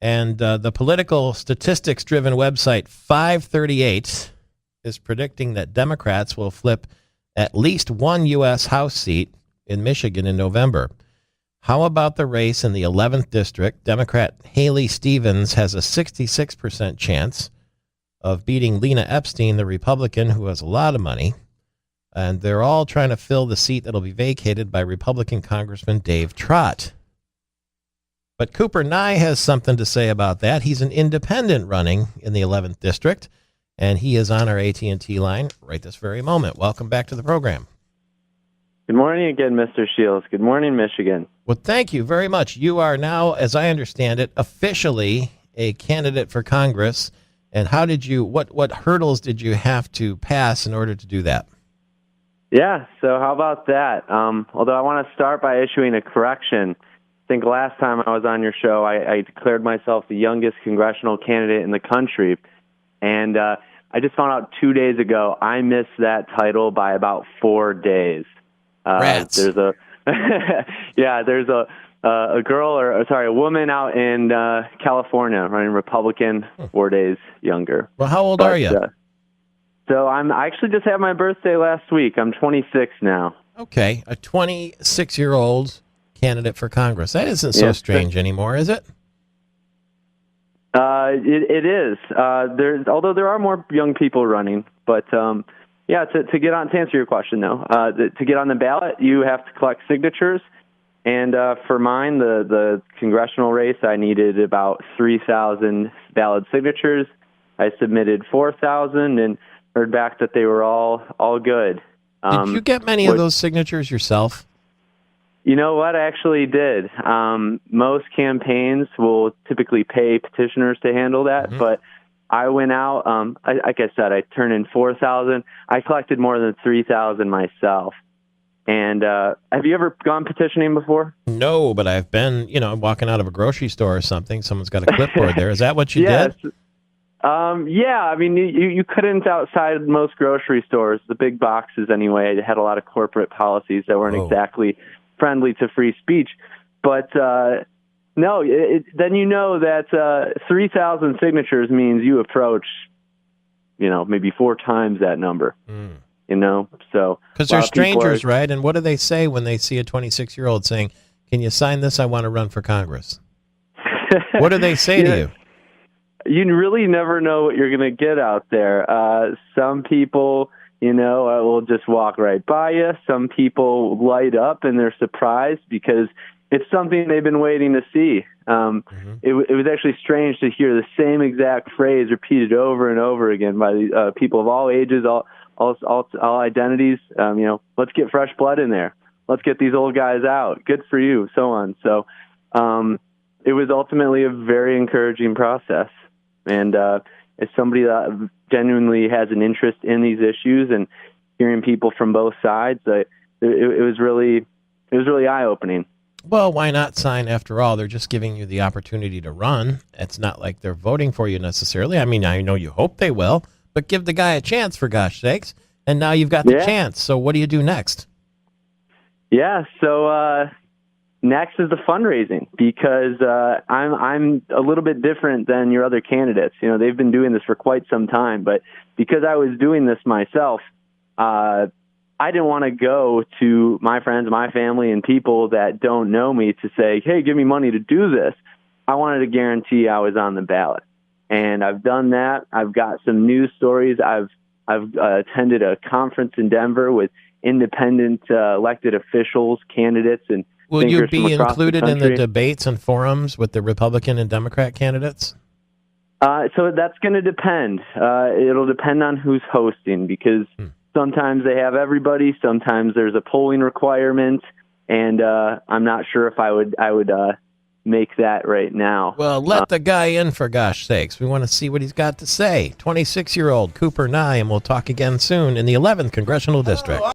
And the political statistics-driven website 538 is predicting that Democrats will flip at least one U.S. House seat in Michigan in November. How about the race in the 11th District? Democrat Haley Stevens has a 66% chance of beating Lena Epstein, the Republican, who has a lot of money. And they're all trying to fill the seat that'll be vacated by Republican Congressman Dave Trott. But Cooper Nye has something to say about that. He's an independent running in the 11th District, and he is on our AT&T line right this very moment. Welcome back to the program. Good morning again, Mr. Shiels. Good morning, Michigan. Well, thank you very much. You are now, as I understand it, officially a candidate for Congress. And how did you, what hurdles did you have to pass in order to do that? Yeah, so how about that? Although I want to start by issuing a correction. I think last time I was on your show, I declared myself the youngest congressional candidate in the country. And I just found out 2 days ago I missed that title by about 4 days. Rats. There's a a woman out in California running Republican, 4 days younger. Well, how old are you? So I actually just had my birthday last week. I'm 26 now. Okay, a 26-year-old candidate for Congress. That isn't so strange anymore, is it? It is. Although there are more young people running, but to get on, to answer your question though, to get on the ballot, you have to collect signatures. And for mine, the congressional race, I needed about 3,000 valid signatures. I submitted 4,000 and heard back that they were all good. Did you get many of those signatures yourself? You know what? I actually did. Most campaigns will typically pay petitioners to handle that, but I went out. Like I said, I turned in 4,000. I collected more than 3,000 myself. And have you ever gone petitioning before? No, but I've been, walking out of a grocery store or something. Someone's got a clipboard there. Is that what you did? Yeah. I mean, you couldn't outside most grocery stores, the big boxes anyway. They had a lot of corporate policies that weren't exactly friendly to free speech. But no, then you know that 3,000 signatures means you approach, maybe 4 times that number. So because they're strangers, right? And what do they say when they see a 26-year-old saying, "Can you sign this? I want to run for Congress." What do they say to you? You really never know what you're going to get out there. Some people, will just walk right by you. Some people light up and they're surprised because it's something they've been waiting to see. It was actually strange to hear the same exact phrase repeated over and over again by people of all ages, all identities. Let's get fresh blood in there. Let's get these old guys out. Good for you, so on. So it was ultimately a very encouraging process. And as somebody that genuinely has an interest in these issues and hearing people from both sides, it was really eye-opening. Well, why not sign after all? They're just giving you the opportunity to run. It's not like they're voting for you necessarily. I mean, I know you hope they will, but give the guy a chance, for gosh sakes. And now you've got the chance. So what do you do next? Yeah, so next is the fundraising, because I'm a little bit different than your other candidates. They've been doing this for quite some time, but because I was doing this myself, I didn't want to go to my friends, my family, and people that don't know me to say, "Hey, give me money to do this." I wanted to guarantee I was on the ballot. And I've done that. I've got some news stories. I've attended a conference in Denver with independent elected officials, candidates, and will you be included in the debates and forums with the Republican and Democrat candidates? So that's going to depend. It'll depend on who's hosting, because sometimes they have everybody. Sometimes there's a polling requirement, and I'm not sure if I would make that right now. Well, let the guy in, for gosh sakes. We want to see what he's got to say. 26-year-old Cooper Nye, and we'll talk again soon in the 11th Congressional District.